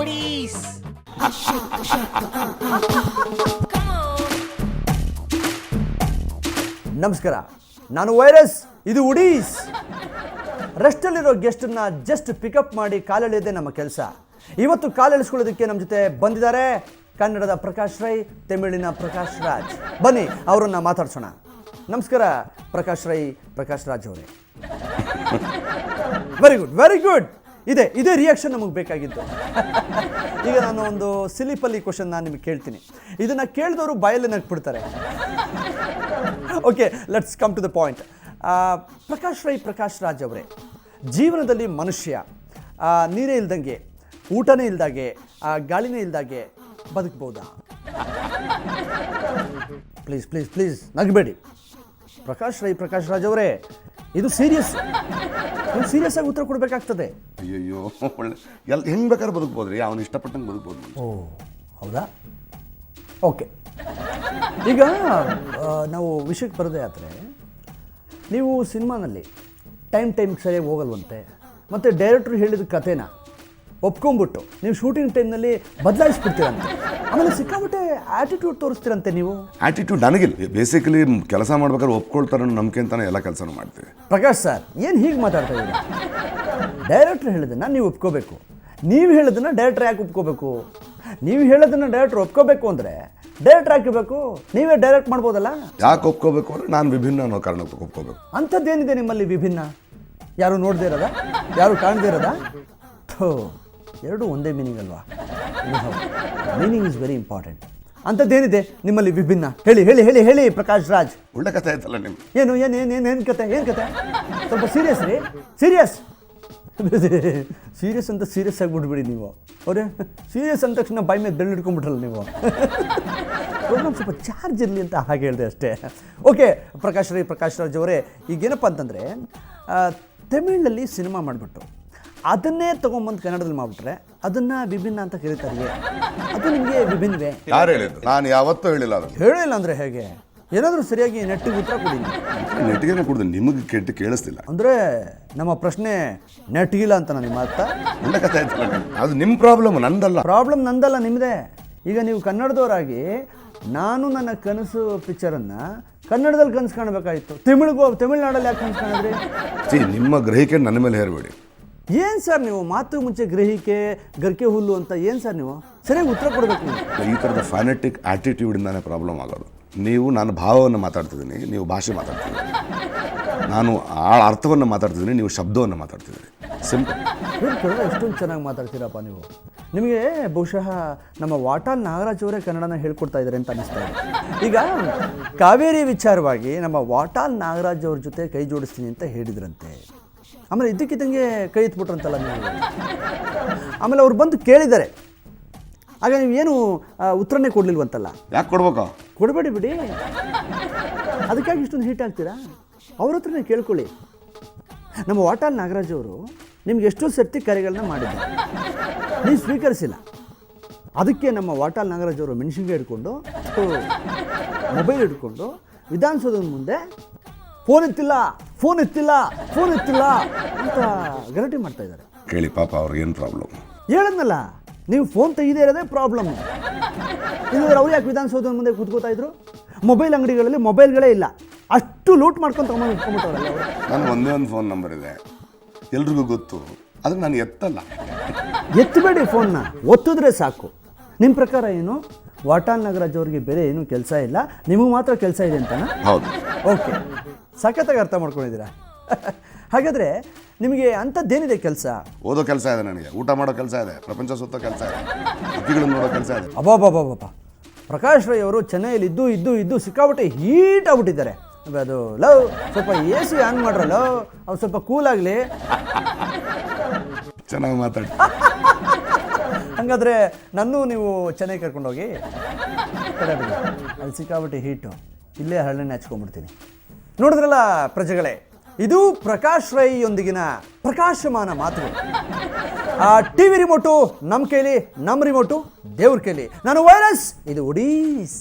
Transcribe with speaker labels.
Speaker 1: ಉಡೀಸ್.
Speaker 2: ನಮಸ್ಕಾರ, ನಾನು ವೈರಸ್, ಇದು ಉಡೀಸ್. ರೆಸ್ಟಲ್ಲಿರೋ ಗೆಸ್ಟನ್ನ ಜಸ್ಟ್ ಪಿಕಪ್ ಮಾಡಿ ಕಾಲೆಳೆಯೋದೇ ನಮ್ಮ ಕೆಲಸ. ಇವತ್ತು ಕಾಲೆಳಿಸ್ಕೊಳ್ಳೋದಕ್ಕೆ ನಮ್ಮ ಜೊತೆ ಬಂದಿದ್ದಾರೆ ಕನ್ನಡದ ಪ್ರಕಾಶ್ ರೈ, ತಮಿಳಿನ ಪ್ರಕಾಶ್ ರಾಜ್. ಬನ್ನಿ ಅವರನ್ನು ಮಾತಾಡ್ಸೋಣ. ನಮಸ್ಕಾರ ಪ್ರಕಾಶ್ ರೈ, ಪ್ರಕಾಶ್ ರಾಜ್ ಅವರೇ. Very good, very good. ಇದೇ ರಿಯಾಕ್ಷನ್ ನಮಗೆ ಬೇಕಾಗಿತ್ತು. ಈಗ ನಾನು ಒಂದು ಸಿಲಿಪಲ್ಲಿ ಕ್ವಶನ್ ನಾನು ನಿಮಗೆ ಕೇಳ್ತೀನಿ. ಇದನ್ನು ಕೇಳಿದವರು ಬಾಯಲ್ಲಿ ನಗ್ಬಿಡ್ತಾರೆ. Okay, let's come to the point. Prakash Rai, Prakash Raj ಅವರೇ, ಜೀವನದಲ್ಲಿ ಮನುಷ್ಯ ನೀರೇ ಇಲ್ದಂಗೆ, ಊಟನೇ ಇಲ್ದಾಗೆ, ಗಾಳಿನೇ ಇಲ್ದಾಗೆ ಬದುಕ್ಬೋದಾ? ಪ್ಲೀಸ್ ಪ್ಲೀಸ್ ಪ್ಲೀಸ್ ನಗಬೇಡಿ. ಪ್ರಕಾಶ್ ರೈ, ಪ್ರಕಾಶ್ ರಾಜ್ ಅವರೇ, ಇದು ಸೀರಿಯಸ್. ನೀವು ಸೀರಿಯಸ್ ಆಗಿ ಉತ್ತರ ಕೊಡಬೇಕಾಗ್ತದೆ.
Speaker 3: ಅಯ್ಯೋ, ಒಳ್ಳೆ ಹೆಂಗೆ ಬೇಕಾದ್ರೆ ಬದುಕ್ಬೋದ್ರಿ, ಅವನು ಇಷ್ಟಪಟ್ಟಂಗೆ ಬದುಕ್ಬೋದು.
Speaker 2: ಓ ಹೌದಾ? ಓಕೆ, ಈಗ ನಾವು ವಿಷಯಕ್ಕೆ ಬರೋದೇ ಆದರೆ, ನೀವು ಸಿನಿಮಾನಲ್ಲಿ ಟೈಮ್ಗೆ ಸರಿಯಾಗಿ ಹೋಗಲ್ವಂತೆ, ಮತ್ತು ಡೈರೆಕ್ಟ್ರು ಹೇಳಿದ ಕಥೆನ ಒಪ್ಕೊಂಡ್ಬಿಟ್ಟು ನೀವು ಶೂಟಿಂಗ್ ಟೈಮ್ನಲ್ಲಿ ಬದಲಾಯಿಸ್ಬಿಡ್ತೀರಂತೆ. ಆಮೇಲೆ ಸಿಕ್ಕಾಬಿಟ್ಟೆ ಆ್ಯಟಿಟ್ಯೂಡ್ ತೋರಿಸ್ತೀರಂತೆ ನೀವು.
Speaker 3: ಆ್ಯಟಿಟ್ಯೂಡ್ ನನಗಿಲ್ಲ. ಬೇಸಿಕಲಿ ಕೆಲಸ ಮಾಡ್ಬೇಕಾದ್ರೆ ಒಪ್ಕೊಳ್ತಾರೋ ನಂಬಿಕೆ ಅಂತಾನೆ ಎಲ್ಲ ಕೆಲಸನೂ ಮಾಡ್ತೀವಿ.
Speaker 2: ಪ್ರಕಾಶ್ ಸರ್, ಏನು ಹೀಗೆ ಮಾತಾಡ್ತಾ ಇದ್ದೀರಾ? ಡೈರೆಕ್ಟ್ರ್ ಹೇಳಿದ್ದನ್ನು ನೀವು ಒಪ್ಕೋಬೇಕು. ನೀವು ಹೇಳಿದ್ದನ್ನು ಡೈರೆಕ್ಟ್ರ್ ಯಾಕೆ ಒಪ್ಕೋಬೇಕು? ನೀವು ಹೇಳೋದನ್ನು ಡೈರೆಕ್ಟ್ರ್ ಒಪ್ಕೋಬೇಕು ಅಂದರೆ ಡೈರೆಕ್ಟ್ರ್ ಹಾಕಿಬೇಕು, ನೀವೇ ಡೈರೆಕ್ಟ್ ಮಾಡ್ಬೋದಲ್ಲ.
Speaker 3: ಯಾಕೆ ಒಪ್ಕೋಬೇಕು ಅಂದರೆ ನಾನು ವಿಭಿನ್ನ ಅನ್ನೋ ಕಾರಣಕ್ಕೆ ಒಪ್ಕೋಬೇಕು.
Speaker 2: ಅಂಥದ್ದೇನಿದೆ ನಿಮ್ಮಲ್ಲಿ ವಿಭಿನ್ನ? ಯಾರು ನೋಡದೇ ಇರೋದಾ? ಯಾರು ಕಾಣದೇ ಇರೋದಾ? ಥೋ, ಎರಡೂ ಒಂದೇ ಮೀನಿಂಗ್ ಅಲ್ವಾ? Meaning is very important. ಅಂಥದ್ದೇನಿದೆ ನಿಮ್ಮಲ್ಲಿ ವಿಭಿನ್ನ? ಹೇಳಿ ಹೇಳಿ ಹೇಳಿ ಹೇಳಿ ಪ್ರಕಾಶ್ ರಾಜ್.
Speaker 3: ಒಳ್ಳೆ ಕಥೆ ಆಯ್ತಲ್ಲ ನಿಮ್ಗೆ.
Speaker 2: ಏನು ಕತೆ? ಏನು ಕತೆ? ಸ್ವಲ್ಪ ಸೀರಿಯಸ್ ರೀ, ಸೀರಿಯಸ್. ಸೀರಿಯಸ್ ಅಂತ ಸೀರಿಯಸ್ ಆಗಿಬಿಡ್ಬಿಡಿ ನೀವು. ಅವರೇ ಸೀರಿಯಸ್ ಅಂದ ತಕ್ಷಣ ಬಾಯಿ ಮೇಲೆ ಬೆಳ್ಳು ಹಿಡ್ಕೊಂಡ್ಬಿಟ್ರಲ್ಲ ನೀವು. ಪ್ರೋಗ್ರಾಮ್ ಸ್ವಲ್ಪ ಚಾರ್ಜ್ ಇರಲಿ ಅಂತ ಹಾಗೆ ಹೇಳಿದೆ ಅಷ್ಟೇ. ಓಕೆ ಪ್ರಕಾಶ್ ರೈ, ಪ್ರಕಾಶ್ ರಾಜ್ ಅವರೇ, ಈಗೇನಪ್ಪ ಅಂತಂದರೆ, ತಮಿಳಲ್ಲಿ ಸಿನಿಮಾ ಮಾಡಿಬಿಟ್ಟು ಅದನ್ನೇ ತೊಗೊಂಬಂದು ಕನ್ನಡದಲ್ಲಿ ಮಾಡಿಬಿಟ್ರೆ ಅದನ್ನು ವಿಭಿನ್ನ ಅಂತ ಕರೀತಾರೆ. ಅದು ನಿಮಗೆ ವಿಭಿನ್ನವೇ?
Speaker 3: ಯಾರು ಹೇಳಿದ್ರು? ನಾನು ಯಾವತ್ತೂ ಹೇಳಿಲ್ಲ. ಅದನ್ನು
Speaker 2: ಹೇಳಿಲ್ಲ ಅಂದರೆ ಹೇಗೆ? ಏನಾದರೂ ಸರಿಯಾಗಿ ನೆಟ್ಟಿಗೆ ಉತ್ತರ ಕೊಡಿ.
Speaker 3: ನೆಟ್ಟಿಗೆ ಕೊಡ್ದು, ನಿಮಗೆ ಕೆಟ್ಟು ಕೇಳಿಸ್ತಿಲ್ಲ
Speaker 2: ಅಂದರೆ ನಮ್ಮ ಪ್ರಶ್ನೆ ನೆಟ್ಟಿಗಿಲ್ಲ ಅಂತ ನಿಮ್ಮ ಅರ್ಥ?
Speaker 3: ಒಳ್ಳೆ ಕಥೆ ಆಯ್ತಲ್ಲ ನಿಮ್ಗೆ. ಅದು ನಿಮ್ಮ ಪ್ರಾಬ್ಲಮ್, ನಂದಲ್ಲ.
Speaker 2: ಪ್ರಾಬ್ಲಮ್ ನಂದಲ್ಲ, ನಿಮ್ಮದೇ. ಈಗ ನೀವು ಕನ್ನಡದವರಾಗಿ ನಾನು ನನ್ನ ಕನಸು ಪಿಕ್ಚರನ್ನು ಕನ್ನಡದಲ್ಲಿ ಕನಸು ಕಾಣಬೇಕಾಗಿತ್ತು. ತಮಿಳ್ನಾಡಲ್ಲಿ ಯಾಕೆ ಕನಸು ಕಾಣಿದ್ರಿ?
Speaker 3: ನಿಮ್ಮ ಗ್ರಹಿಕೆ ನನ್ನ ಮೇಲೆ ಹೇರಬೇಡಿ.
Speaker 2: ಏನು ಸರ್ ನೀವು ಮಾತು ಮುಂಚೆ ಗ್ರಹಿಕೆ, ಗರ್ಕೆ ಹುಲ್ಲು ಅಂತ ಏನು ಸರ್ ನೀವು? ಸರಿಯಾಗಿ ಉತ್ತರ ಕೊಡಬೇಕು.
Speaker 3: ಈ ಥರದ ಫ್ಯಾನೆಟಿಕ್ ಆ್ಯಟಿಟ್ಯೂಡಿಂದಾನೇ ಪ್ರಾಬ್ಲಮ್ ಆಗೋದು. ನಾನು ಭಾವವನ್ನು ಮಾತಾಡ್ತಿದ್ದೀನಿ, ನೀವು ಭಾಷೆ ಮಾತಾಡ್ತಿದ್ದೀರಿ. ನಾನು ಅರ್ಥವನ್ನು ಮಾತಾಡ್ತಿದ್ದೀನಿ, ನೀವು ಶಬ್ದವನ್ನು ಮಾತಾಡ್ತಿದ್ದೀರಿ. ಸಿಂಪಲ್.
Speaker 2: ಏನು ಕನ್ನಡ ಎಷ್ಟೊಂದು ಚೆನ್ನಾಗಿ ಮಾತಾಡ್ತೀರಪ್ಪ ನೀವು. ನಿಮಗೆ ಬಹುಶಃ ನಮ್ಮ ವಾಟಾಳ್ ನಾಗರಾಜ್ ಅವರೇ ಕನ್ನಡನ ಹೇಳ್ಕೊಡ್ತಾ ಇದ್ದಾರೆ ಅಂತ ಅನ್ನಿಸ್ತಾ ಇದೆ. ಈಗ ಕಾವೇರಿ ವಿಚಾರವಾಗಿ ನಮ್ಮ ವಾಟಾಳ್ ನಾಗರಾಜ್ ಅವ್ರ ಜೊತೆ ಕೈ ಜೋಡಿಸ್ತೀನಿ ಅಂತ ಹೇಳಿದ್ರಂತೆ. ಆಮೇಲೆ ಇದ್ದಕ್ಕಿದ್ದಂಗೆ ಕೈ ಎತ್ಬಿಟ್ರಂತಲ್ಲ ನೀವು. ಆಮೇಲೆ ಅವ್ರು ಬಂದು ಕೇಳಿದ್ದಾರೆ, ಆಗ ನೀವೇನು ಉತ್ತರನೇ ಕೊಡಲಿಲ್ವಂತಲ್ಲ.
Speaker 3: ಯಾಕೆ ಕೊಡ್ಬೇಕಾ?
Speaker 2: ಕೊಡಬೇಡಿ ಬಿಡಿ, ಅದಕ್ಕಾಗಿ ಇಷ್ಟೊಂದು ಹೀಟ್ ಆಗ್ತೀರಾ? ಅವ್ರ ಹತ್ರನೇ ಕೇಳ್ಕೊಳ್ಳಿ. ನಮ್ಮ ವಾಟಾಳ್ ನಾಗರಾಜ್ ಅವರು ನಿಮ್ಗೆ ಎಷ್ಟೋ ಸರ್ತಿ ಕರೆಗಳನ್ನ ಮಾಡಿದ್ದಾರೆ, ನೀವು ಸ್ವೀಕರಿಸಿಲ್ಲ. ಅದಕ್ಕೆ ನಮ್ಮ ವಾಟಾಳ್ ನಾಗರಾಜ್ ಅವರು ಮೆಣಸಿನ್ಕಾಯಿ ಹಿಡ್ಕೊಂಡು, ಮೊಬೈಲ್ ಹಿಡ್ಕೊಂಡು ವಿಧಾನಸೌಧದ ಮುಂದೆ ಫೋನ್ ಎತ್ತಿಲ್ಲ ಅಂತ ಗಲಾಟೆ ಮಾಡ್ತಾ ಇದ್ದಾರೆ.
Speaker 3: ಕೇಳಿ ಪಾಪ, ಅವ್ರಿಗೆ ಏನು ಪ್ರಾಬ್ಲಮ್?
Speaker 2: ಹೇಳದ್ನಲ್ಲ, ನೀವು ಫೋನ್ ತೆಗೆದೇ ಇರೋದೇ ಪ್ರಾಬ್ಲಮ್. ಇಲ್ಲದ್ರೆ ಅವ್ರು ಯಾಕೆ ವಿಧಾನಸೌಧದ ಮುಂದೆ ಕೂತ್ಕೋತಾ ಇದ್ರು? ಮೊಬೈಲ್ ಅಂಗಡಿಗಳಲ್ಲಿ ಮೊಬೈಲ್ಗಳೇ ಇಲ್ಲ, ಅಷ್ಟು ಲೂಟ್ ಮಾಡ್ಕೊಂಡು ತಗೊಂಡ್ಬಿಟ್ಟವ್ರಲ್ಲ ಅವರು.
Speaker 3: ನಾನು ಒಂದೇ ಒಂದು ಫೋನ್ ನಂಬರ್ ಇದೆ, ಎಲ್ರಿಗೂ ಗೊತ್ತು, ಆದರೆ ನಾನು ಎತ್ತಲ್ಲ.
Speaker 2: ಎತ್ತಬೇಡಿ ಫೋನ್ನ, ಒತ್ತಿದ್ರೆ ಸಾಕು. ನಿಮ್ಮ ಪ್ರಕಾರ ಏನು, ವಾಟಾಳ್ ನಾಗರಾಜ್ ಅವ್ರಿಗೆ ಬೇರೆ ಏನೂ ಕೆಲಸ ಇಲ್ಲ, ನಿಮಗೆ ಮಾತ್ರ ಕೆಲಸ ಇದೆ ಅಂತನಾ?
Speaker 3: ಹೌದು.
Speaker 2: ಓಕೆ, ಸಖತ್ತಾಗಿ ಅರ್ಥ ಮಾಡ್ಕೊಂಡಿದ್ದೀರಾ. ಹಾಗಾದರೆ ನಿಮಗೆ ಅಂಥದ್ದೇನಿದೆ ಕೆಲಸ?
Speaker 3: ಓದೋ ಕೆಲಸ ಇದೆ ನನಗೆ, ಊಟ ಮಾಡೋ ಕೆಲಸ ಇದೆ, ಪ್ರಪಂಚ ಸುತ್ತೋ ಕೆಲಸ ಇದೆ, ಹಕ್ಕಿಗಳನ್ನು ನೋಡೋ ಕೆಲಸ ಇದೆ.
Speaker 2: ಅಬ್ಬಾ, ಪ್ರಕಾಶ್ ರೈ ಅವರು ಚೆನ್ನೈಯಲ್ಲಿ ಇದ್ದು ಸಿಕ್ಕಾಬಿಟ್ಟೆ ಹೀಟ್ ಆಗ್ಬಿಟ್ಟಿದ್ದಾರೆ. ಅದು ಲವ್ ಸ್ವಲ್ಪ AC ಆನ್ ಮಾಡ್ರಲ್ಲ, ಅವ್ರು ಸ್ವಲ್ಪ ಕೂಲ್ ಆಗಲಿ.
Speaker 3: ಚೆನ್ನಾಗಿ ಮಾತಾಡಿ.
Speaker 2: ಹಾಗಾದರೆ ನನ್ನೂ ನೀವು ಚೆನ್ನೈ ಕರ್ಕೊಂಡೋಗಿ. ಅಲ್ಲಿ ಸಿಕ್ಕಾಬಿಟ್ಟೆ ಹೀಟು, ಇಲ್ಲೇ ಹರಳೆಣ್ಣೆ ಹಚ್ಕೊಂಡ್ಬಿಡ್ತೀನಿ. ನೋಡಿದ್ರಲ್ಲ ಪ್ರಜೆಗಳೇ, ಇದು ಪ್ರಕಾಶ್ ರೈಯೊಂದಿಗಿನ ಪ್ರಕಾಶಮಾನ ಮಾತುಗಳು. TV ರಿಮೋಟು ನಮ್ಮ ಕೈಲಿ, ನಮ್ಮ ರಿಮೋಟು ದೇವ್ರ ಕೈಲಿ. ನಾನು ವೈರಸ್, ಇದು ಉಡೀಸ್.